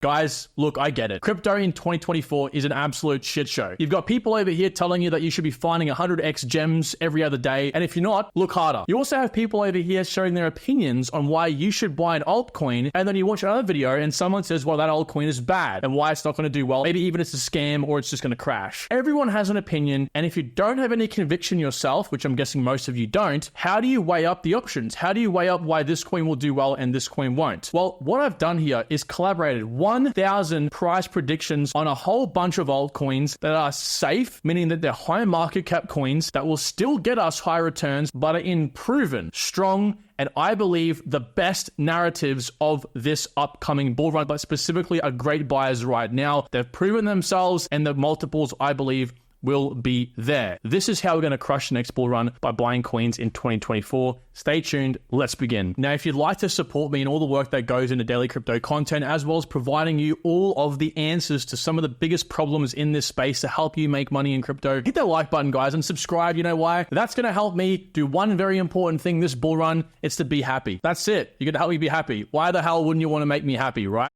Guys, look, I get it. Crypto in 2024 is an absolute shit show. You've got people over here telling you that you should be finding 100x gems every other day, and if you're not, look harder. You also have people over here sharing their opinions on why you should buy an altcoin, and then you watch another video and someone says, well, that altcoin is bad and why it's not going to do well. Maybe even it's a scam or it's just going to crash. Everyone has an opinion, and if you don't have any conviction yourself, which I'm guessing most of you don't, how do you weigh up the options? How do you weigh up why this coin will do well and this coin won't? Well, what I've done here is collaborated 1,000 price predictions on a whole bunch of altcoins that are safe, meaning that they're high market cap coins that will still get us high returns, but are in proven, strong, and I believe the best narratives of this upcoming bull run, but specifically are great buyers right now. They've proven themselves, and the multiples, I believe, will be there. This is how we're going to crush the next bull run, by buying coins in 2024. Stay tuned. Let's begin. Now, if you'd like to support me in all the work that goes into daily crypto content, as well as providing you all of the answers to some of the biggest problems in this space to help you make money in crypto, hit that like button, guys, and subscribe. You know why? That's going to help me do one very important thing this bull run. It's to be happy. That's it. You're going to help me be happy. Why the hell wouldn't you want to make me happy, right?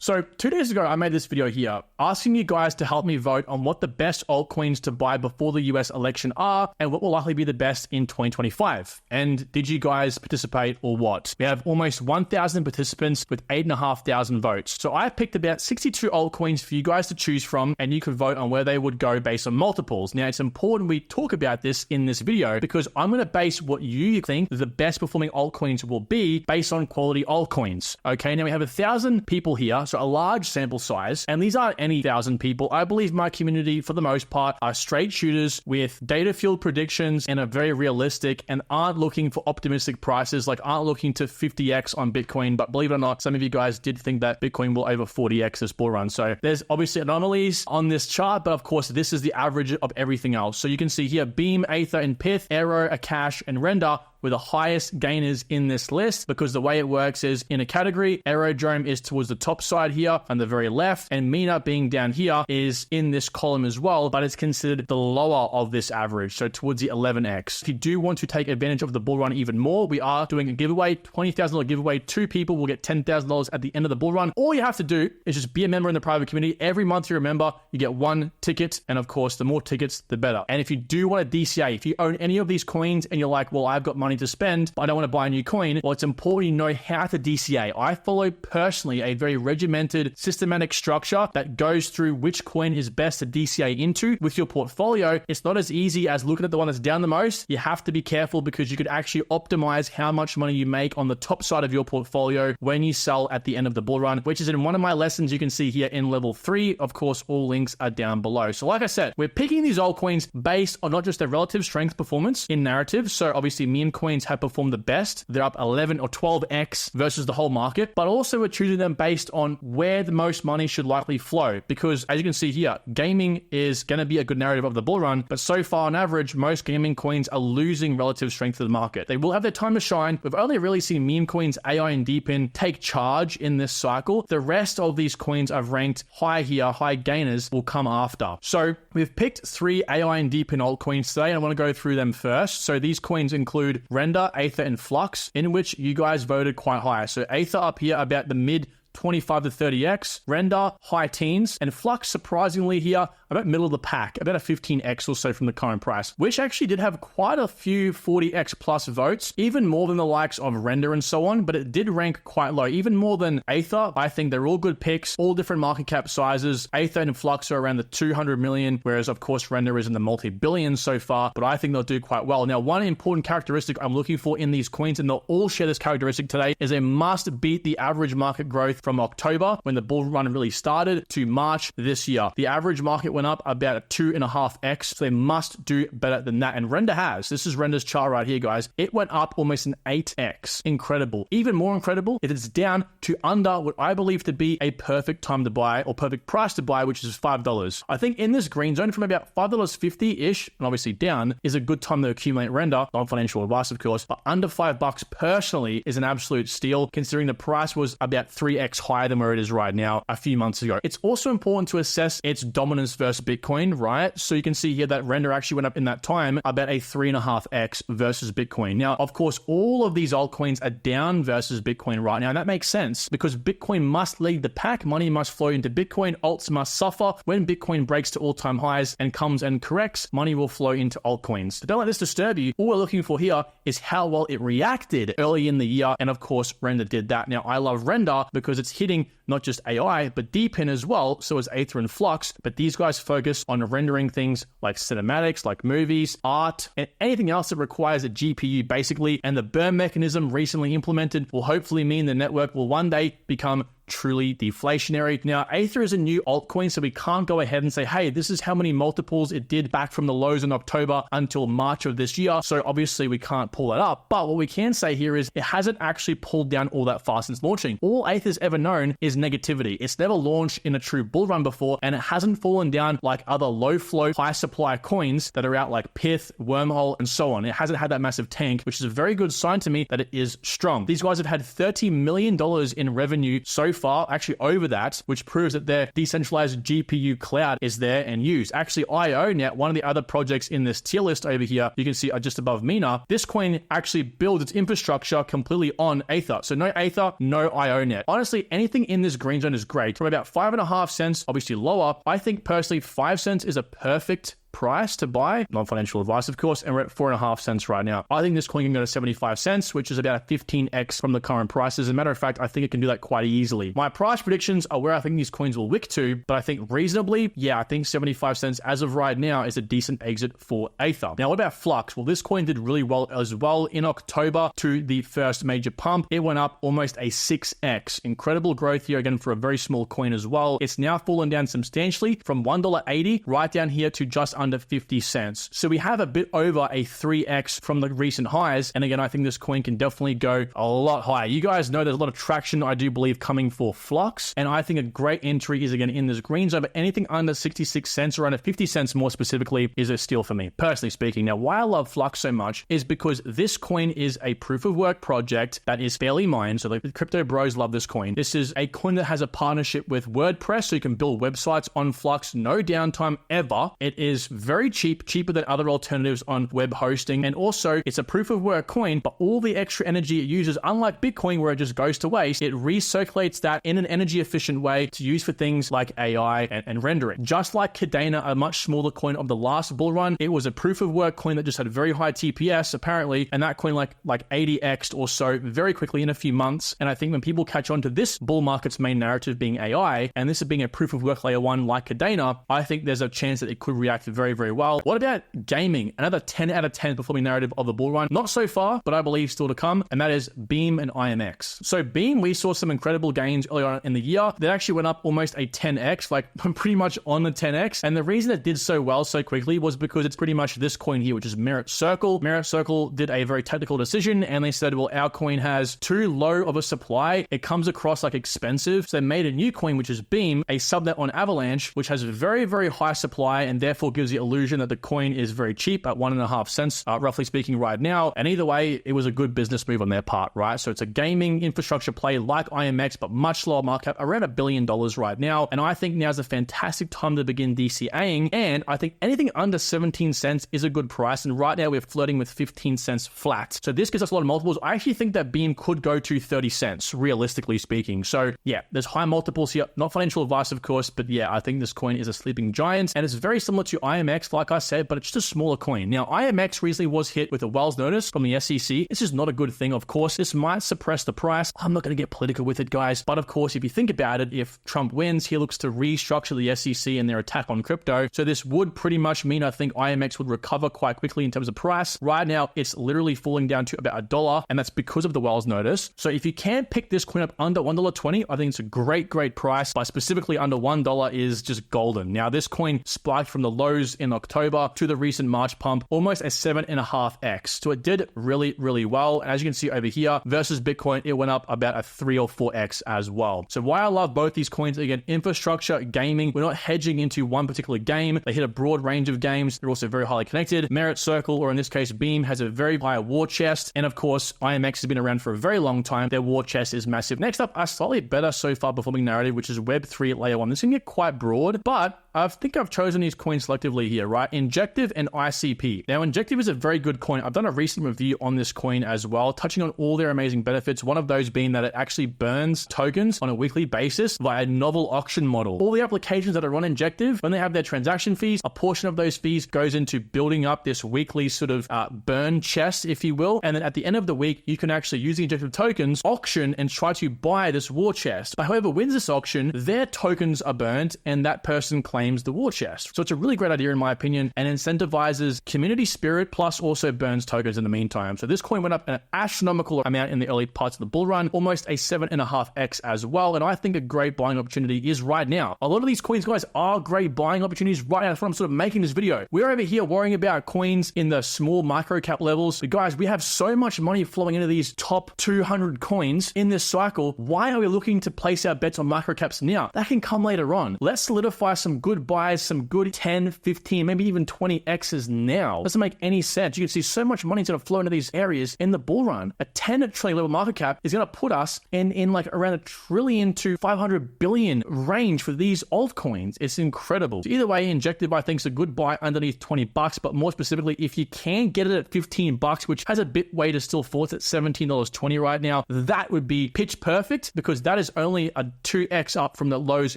So 2 days ago, I made this video here asking you guys to help me vote on what the best altcoins to buy before the US election are and what will likely be the best in 2025. And did you guys participate or what? We have almost 1,000 participants with 8,500 votes. So I picked about 62 altcoins for you guys to choose from, and you could vote on where they would go based on multiples. Now, it's important we talk about this in this video because I'm going to base what you think the best performing altcoins will be based on quality altcoins. Okay, now we have 1,000 people here, so a large sample size, and these aren't any 1,000 people. I believe my community, for the most part, are straight shooters with data-fueled predictions and are very realistic and aren't looking for optimistic prices, like aren't looking to 50x on Bitcoin. But believe it or not, some of you guys did think that Bitcoin will over 40x this bull run. So there's obviously anomalies on this chart, but of course, this is the average of everything else. So you can see here, Beam, Aether, and Pyth, Aero, Akash, and Render were the highest gainers in this list, because the way it works is in a category, Aerodrome is towards the top side here on the very left, and Mina being down here is in this column as well, but it's considered the lower of this average, so towards the 11x. If you do want to take advantage of the bull run even more, we are doing a giveaway, $20,000 giveaway. 2 people will get $10,000 at the end of the bull run. All you have to do is just be a member in the private community. Every month you remember, you get 1 ticket, and of course, the more tickets, the better. And if you do want a DCA, if you own any of these coins and you're like, well, I've got money to spend, but I don't want to buy a new coin, well, it's important you know how to DCA. I follow personally a very regimented, systematic structure that goes through which coin is best to DCA into. With your portfolio, it's not as easy as looking at the one that's down the most. You have to be careful because you could actually optimize how much money you make on the top side of your portfolio when you sell at the end of the bull run, which is in one of my lessons you can see here in level 3. Of course, all links are down below. So like I said, we're picking these altcoins based on not just their relative strength performance in narrative. So obviously meme coins have performed the best. They're up 11 or 12x versus the whole market, but also we're choosing them based on where the most money should likely flow, because as you can see here, gaming is going to be a good narrative of the bull run, but so far on average, most gaming coins are losing relative strength to the market. They will have their time to shine. We've only really seen meme coins, AI and Deepin take charge in this cycle. The rest of these coins I've ranked high here, high gainers will come after. So we've picked 3 AI and Deepin altcoins today, and I want to go through them first. So these coins include Render, Aether, and Flux, in which you guys voted quite high. So Aether up here about the mid 25 to 30x, Render high teens, and Flux surprisingly here about middle of the pack, about a 15x or so from the current price, which actually did have quite a few 40x plus votes, even more than the likes of Render and so on, but it did rank quite low, even more than Aether. I think they're all good picks, all different market cap sizes. Aether and Flux are around the 200 million, whereas of course Render is in the multi-billions so far, but I think they'll do quite well. Now, one important characteristic I'm looking for in these coins, and they'll all share this characteristic today, is they must beat the average market growth from October, when the bull run really started, to March this year. The average market went up about a 2.5x, so they must do better than that. And Render has. This is Render's chart right here, guys. It went up almost an 8x. Incredible. Even more incredible, it is down to under what I believe to be a perfect time to buy, or perfect price to buy, which is $5. I think in this green zone from about $5.50-ish, and obviously down, is a good time to accumulate Render. Non-financial advice, of course, but under $5 personally is an absolute steal, considering the price was about 3x 10x higher than where it is right now a few months ago. It's also important to assess its dominance versus Bitcoin, right? So you can see here that render actually went up in that time about a 3.5x versus Bitcoin. Now, of course, all of these altcoins are down versus Bitcoin right now, and that makes sense because Bitcoin must lead the pack. Money must flow into Bitcoin. Alts must suffer. When Bitcoin breaks to all-time highs and comes and corrects, money will flow into altcoins. So don't let this disturb you. All we're looking for here is how well it reacted early in the year, and of course, Render did that. Now, I love Render because it's hitting not just AI, but DeepIn as well, so is Aether and Flux, but these guys focus on rendering things like cinematics, like movies, art, and anything else that requires a GPU basically, and the burn mechanism recently implemented will hopefully mean the network will one day become truly deflationary. Now, Aether is a new altcoin, so we can't go ahead and say, hey, this is how many multiples it did back from the lows in October until March of this year. So obviously we can't pull that up. But what we can say here is it hasn't actually pulled down all that fast since launching. All Aether's ever known is negativity. It's never launched in a true bull run before, and it hasn't fallen down like other low flow, high supply coins that are out like Pith, Wormhole, and so on. It hasn't had that massive tank, which is a very good sign to me that it is strong. These guys have had $30 million in revenue so far, actually over that, which proves that their decentralized GPU cloud is there and used. Actually, IO, now one of the other projects in this tier list over here, you can see just above Mina, this coin actually builds its infrastructure completely on Aether. So no Aether, no IO net. Honestly, anything in this green zone is great. From about 5.5 cents, obviously lower, I think personally 5 cents is a perfect price to buy. Non-financial advice, of course, and we're at 4.5 cents right now. I think this coin can go to 75 cents, which is about a 15x from the current prices. As a matter of fact, I think it can do that quite easily. My price predictions are where I think these coins will wick to, but I think reasonably, yeah, I think 75 cents as of right now is a decent exit for Aether. Now, what about Flux? Well, this coin did really well as well in October to the first major pump. It went up almost a 6x. Incredible growth here again for a very small coin as well. It's now fallen down substantially from $1.80 right down here to just under 50 cents. So we have a bit over a 3x from the recent highs. And again, I think this coin can definitely go a lot higher. You guys know there's a lot of traction, I do believe, coming for Flux. And I think a great entry is again in this green zone, but anything under 66 cents or under 50 cents more specifically is a steal for me, personally speaking. Now, why I love Flux so much is because this coin is a proof of work project that is fairly mined. So the crypto bros love this coin. This is a coin that has a partnership with WordPress, so you can build websites on Flux, no downtime ever. It is very cheap, cheaper than other alternatives on web hosting. And also it's a proof of work coin, but all the extra energy it uses, unlike Bitcoin where it just goes to waste, it recirculates that in an energy efficient way to use for things like AI and rendering. Just like Cadena, a much smaller coin of the last bull run, it was a proof of work coin that just had very high TPS apparently, and that coin like 80x'd or so very quickly in a few months. And I think when people catch on to this bull market's main narrative being AI, and this is being a proof of work layer one like Cadena, I think there's a chance that it could react very, very well. What about gaming? Another 10 out of 10 performing narrative of the bull run. Not so far, but I believe still to come, and that is Beam and IMX. So Beam, we saw some incredible gains earlier on in the year. That actually went up almost a 10x, like pretty much on the 10x. And the reason it did so well so quickly was because it's pretty much this coin here, which is Merit Circle. Merit Circle did a very technical decision, and they said, well, our coin has too low of a supply. It comes across like expensive. So they made a new coin, which is Beam, a subnet on Avalanche, which has very, very high supply and therefore gives the illusion that the coin is very cheap at 1.5 cents, roughly speaking right now. And either way, it was a good business move on their part, right? So it's a gaming infrastructure play like IMX, but much lower market cap, around $1 billion right now. And I think now's a fantastic time to begin DCAing. And I think anything under 17 cents is a good price. And right now we're flirting with 15 cents flat. So this gives us a lot of multiples. I actually think that Beam could go to 30 cents, realistically speaking. So yeah, there's high multiples here. Not financial advice, of course, but yeah, I think this coin is a sleeping giant. And it's very similar to IMX, like I said, but it's just a smaller coin. Now, IMX recently was hit with a Wells notice from the SEC. This is not a good thing, of course. This might suppress the price. I'm not going to get political with it, guys. But of course, if you think about it, if Trump wins, he looks to restructure the SEC and their attack on crypto. So this would pretty much mean I think IMX would recover quite quickly in terms of price. Right now, it's literally falling down to about $1, and that's because of the Wells notice. So if you can pick this coin up under $1.20, I think it's a great, great price. But specifically under $1 is just golden. Now, this coin spiked from the lows lows in October to the recent March pump, almost a 7.5x. So it did really, really well. And as you can see over here, versus Bitcoin, it went up about a 3 or 4x as well. So why I love both these coins, again, infrastructure, gaming, we're not hedging into one particular game. They hit a broad range of games. They're also very highly connected. Merit Circle, or in this case, Beam, has a very high war chest. And of course, IMX has been around for a very long time. Their war chest is massive. Next up, a slightly better so far performing narrative, which is Web3 Layer 1. This can get quite broad, but I think I've chosen these coins selectively here, right? Injective and ICP. Now, Injective is a very good coin. I've done a recent review on this coin as well, touching on all their amazing benefits. One of those being that it actually burns tokens on a weekly basis via a novel auction model. All the applications that are on Injective, when they have their transaction fees, a portion of those fees goes into building up this weekly sort of burn chest, if you will. And then at the end of the week, you can actually use the Injective tokens, auction, and try to buy this war chest. But whoever wins this auction, their tokens are burned, and that person claims the war chest. So it's a really great idea in my opinion, and incentivizes community spirit, plus also burns tokens in the meantime. So this coin went up an astronomical amount in the early parts of the bull run, almost a 7.5x as well. And I think a great buying opportunity is right now. A lot of these coins, guys, are great buying opportunities right now. That's what I'm sort of making this video. We're over here worrying about coins in the small micro cap levels. But guys, we have so much money flowing into these top 200 coins in this cycle. Why are we looking to place our bets on micro caps now? That can come later on. Let's solidify some good buys, some good 10, 15, maybe even 20x's now. Doesn't make any sense. You can see so much money is going to flow into these areas in the bull run. A 10 trillion level market cap is going to put us in like around $1 trillion to $500 billion range for these altcoins. It's incredible. So either way, Injective I think is a good buy underneath $20, but more specifically, if you can get it at $15, which has a bit way to still fall, it's at $17.20 right now, that would be pitch perfect, because that is only a 2x up from the lows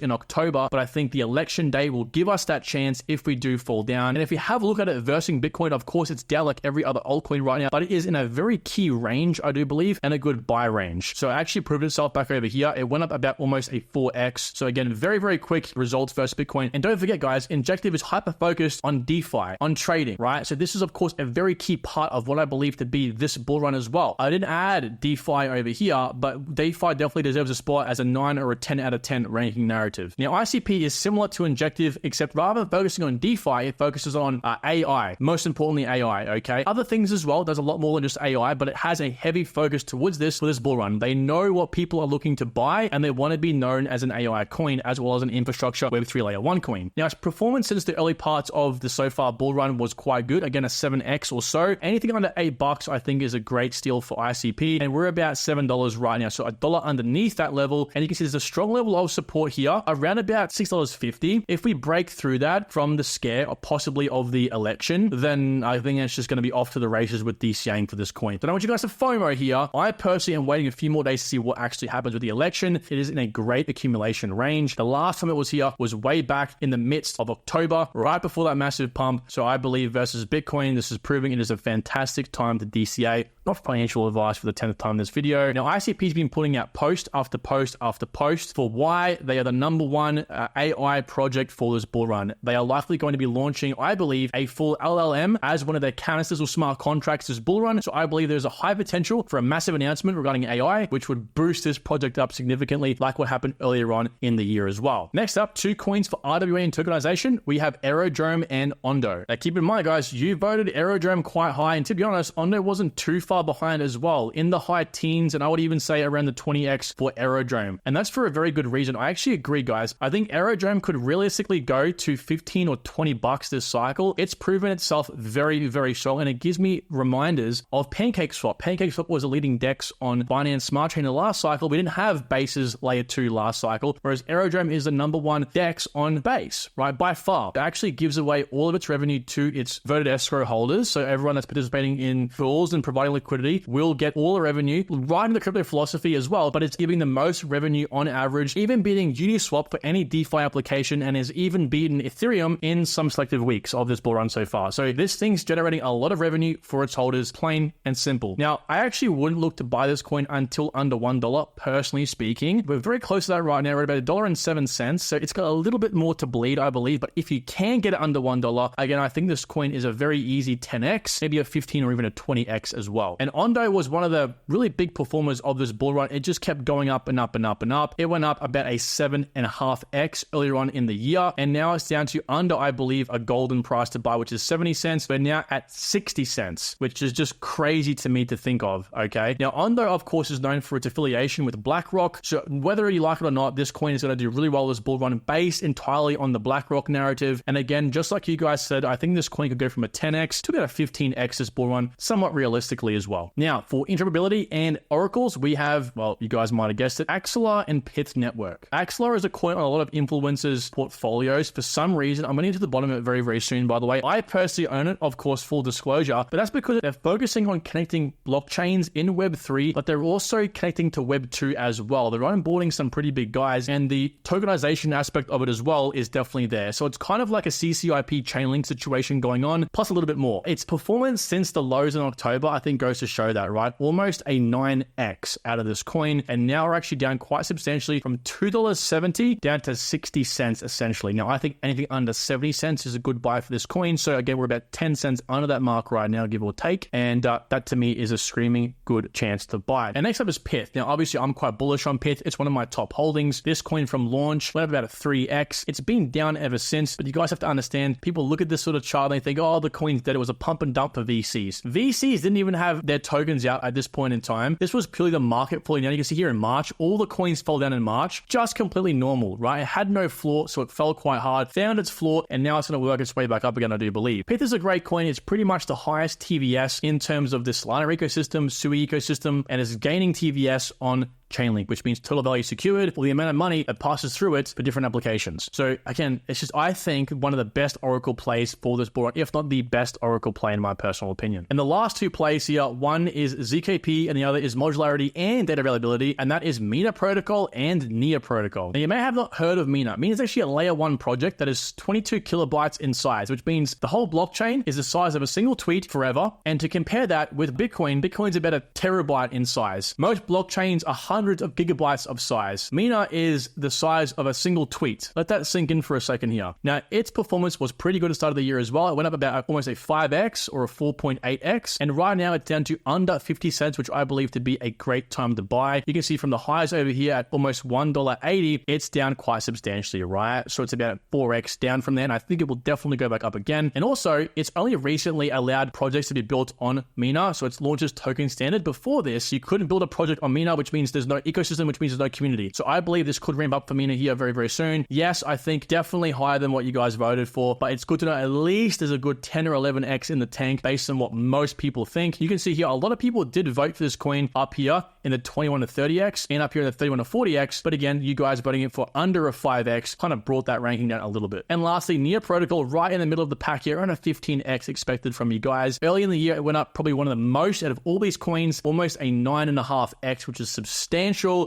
in October. But I think the election day will give us that chance if we do fall down. And if you have a look at it versus Bitcoin, of course it's down like every other altcoin right now, but it is in a very key range, I do believe, and a good buy range. So it actually proved itself back over here. It went up about almost a 4x. So again, very, very quick results versus Bitcoin. And don't forget, guys, Injective is hyper focused on DeFi, on trading, right? So this is of course a very key part of what I believe to be this bull run as well. I didn't add DeFi over here, but DeFi definitely deserves a spot as a 9 or a 10 out of 10 ranking narrative. Now, ICP is similar to Injective, except rather than focusing on DeFi, it focuses on AI, most importantly AI, okay? Other things as well, there's a lot more than just AI, but it has a heavy focus towards this for this bull run. They know what people are looking to buy, and they want to be known as an AI coin, as well as an infrastructure Web3 layer 1 coin. Now, its performance since the early parts of the so far bull run was quite good. Again, a 7x or so. Anything under $8 I think is a great steal for ICP, and we're about $7 right now, so $1 underneath that level. And you can see there's a strong level of support here, around about $6.50. If we break through that from the scare or possibly of the election, then I think it's just going to be off to the races with DCAing for this coin. So I don't want you guys to FOMO here. I personally am waiting a few more days to see what actually happens with the election. It is in a great accumulation range. The last time it was here was way back in the midst of October, right before that massive pump. So I believe versus Bitcoin, this is proving it is a fantastic time to DCA. Not financial advice for the 10th time in this video. Now, ICP's been putting out post after post after post for why they are the #1 AI project for this bull run. They are likely going to be launching, I believe, a full LLM as one of their canisters or smart contracts this bull run. So I believe there's a high potential for a massive announcement regarding AI, which would boost this project up significantly, like what happened earlier on in the year as well. Next up, 2 coins for RWA and tokenization. We have Aerodrome and Ondo. Now, keep in mind, guys, you voted Aerodrome quite high, and to be honest, Ondo wasn't too far behind as well, in the high teens, and I would even say around the 20x for Aerodrome. And that's for a very good reason. I actually agree, guys. I think Aerodrome could realistically go to $15 or $20 this cycle. It's proven itself very, very strong, and it gives me reminders of PancakeSwap. PancakeSwap was a leading DEX on Binance Smart Chain in the last cycle. We didn't have Base's layer 2 last cycle, whereas Aerodrome is the #1 DEX on Base, right? By far. It actually gives away all of its revenue to its voted escrow holders. So everyone that's participating in pools and providing liquidity will get all the revenue, right in the crypto philosophy as well, but it's giving the most revenue on average, even beating Uniswap for any DeFi application, and has even beaten Ethereum in some selective weeks of this bull run so far. So this thing's generating a lot of revenue for its holders, plain and simple. Now, I actually wouldn't look to buy this coin until under $1, personally speaking. We're very close to that right now. We're at about $1.07, so it's got a little bit more to bleed, I believe, but if you can get it under $1, again, I think this coin is a very easy 10x, maybe a 15 or even a 20x as well. well. And Ondo was one of the really big performers of this bull run. It just kept going up and up and up and up. It went up about a 7.5x earlier on in the year, and now it's down to under, I believe, a golden price to buy, which is 70 cents. We're now at 60 cents, which is just crazy to me to think of, okay? Now, Ondo, of course, is known for its affiliation with BlackRock, so whether you like it or not, this coin is going to do really well this bull run based entirely on the BlackRock narrative. And again, just like you guys said, I think this coin could go from a 10x to about a 15x this bull run, somewhat realistically as well. Now, for interoperability and oracles, we have, well, you guys might have guessed it, Axelar and Pith Network. Axelar is a coin on a lot of influencers' portfolios. For some reason, I'm going to get to the bottom of it very, very soon, by the way. I personally own it, of course, full disclosure, but that's because they're focusing on connecting blockchains in Web3, but they're also connecting to Web2 as well. They're onboarding some pretty big guys, and the tokenization aspect of it as well is definitely there. So it's kind of like a CCIP Chainlink situation going on, plus a little bit more. Its performance since the lows in October, I think, goes to show that, right? Almost a 9x out of this coin, and now we're actually down quite substantially from $2.70 down to 60 cents essentially. Now, I think anything under 70 cents is a good buy for this coin. So again, we're about 10 cents under that mark right now, give or take, and that to me is a screaming good chance to buy. And next up is Pith. Now, obviously, I'm quite bullish on Pith. It's one of my top holdings. This coin from launch went up about a 3x. It's been down ever since, but you guys have to understand, people look at this sort of chart and they think, oh, the coin's dead. It was a pump and dump for VCs. VCs didn't even have their tokens out at this point in time. This was purely the market falling down. You can see here in March, all the coins fell down in March, just completely normal, right? It had no floor, so it fell quite hard, found its floor, and now it's going to work its way back up again, I do believe. Pith is a great coin. It's pretty much the highest TVS in terms of the Solana ecosystem, SUI ecosystem, and is gaining TVS on Chainlink, which means total value secured, or the amount of money that passes through it for different applications. So again, it's just, I think, one of the best Oracle plays for this bull run, if not the best Oracle play in my personal opinion. And the last two plays here, one is ZKP and the other is modularity and data availability, and that is Mina Protocol and Nia Protocol. Now, you may have not heard of Mina. Mina is actually a layer 1 project that is 22 kilobytes in size, which means the whole blockchain is the size of a single tweet forever. And to compare that with Bitcoin, Bitcoin's about a terabyte in size. Most blockchains are hundreds of gigabytes of size. Mina is the size of a single tweet. Let that sink in for a second here. Now, its performance was pretty good at the start of the year as well. It went up about almost a 5x or a 4.8x. And right now it's down to under 50 cents, which I believe to be a great time to buy. You can see from the highs over here at almost $1.80, it's down quite substantially, right? So it's about 4x down from there. And I think it will definitely go back up again. And also, it's only recently allowed projects to be built on Mina. So it's launched as token standard. Before this, you couldn't build a project on Mina, which means there's no ecosystem, which means there's no community. So I believe this could ramp up for Mina here very, very soon. Yes, I think definitely higher than what you guys voted for, but it's good to know at least there's a good 10 or 11x in the tank based on what most people think. You can see here, a lot of people did vote for this coin up here in the 21 to 30x and up here in the 31 to 40x. But again, you guys voting it for under a 5x kind of brought that ranking down a little bit. And lastly, Nia Protocol right in the middle of the pack here, around a 15x expected from you guys. Early in the year, it went up probably one of the most out of all these coins, almost a 9.5x, which is substantial.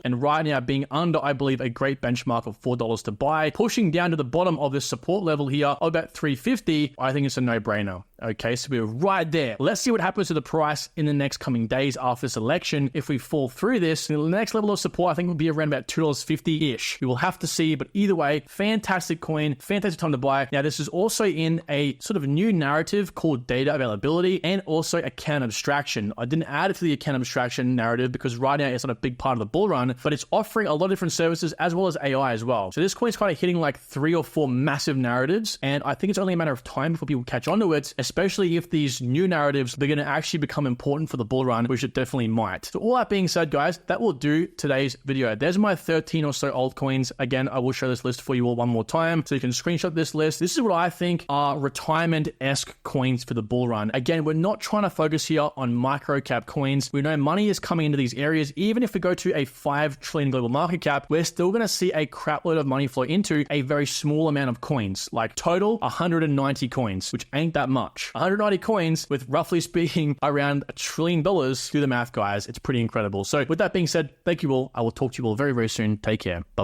And right now being under, I believe, a great benchmark of $4 to buy, pushing down to the bottom of this support level here of about 350. I think it's a no-brainer. Okay, so we're right there. Let's see what happens to the price in the next coming days after this election. If we fall through this, the next level of support I think will be around about $2.50-ish. We will have to see, but either way, fantastic coin, fantastic time to buy. Now, this is also in a sort of new narrative called data availability and also account abstraction. I didn't add it to the account abstraction narrative because right now it's not a big part of the bull run, but it's offering a lot of different services as well as AI as well. So this coin's kind of hitting like 3 or 4 massive narratives, and I think it's only a matter of time before people catch on to it, especially if these new narratives are going to actually become important for the bull run, which it definitely might. So all that being said, guys, that will do today's video. There's my 13 or so altcoins. Again, I will show this list for you all one more time so you can screenshot this list. This is what I think are retirement-esque coins for the bull run. Again, we're not trying to focus here on micro cap coins. We know money is coming into these areas. Even if we go to a 5 trillion global market cap, we're still going to see a crap load of money flow into a very small amount of coins, like total 190 coins, which ain't that much. 190 coins with roughly speaking around $1 trillion. Do the math, guys. It's pretty incredible. So with that being said, thank you all. I will talk to you all very, very soon. Take care. Bye.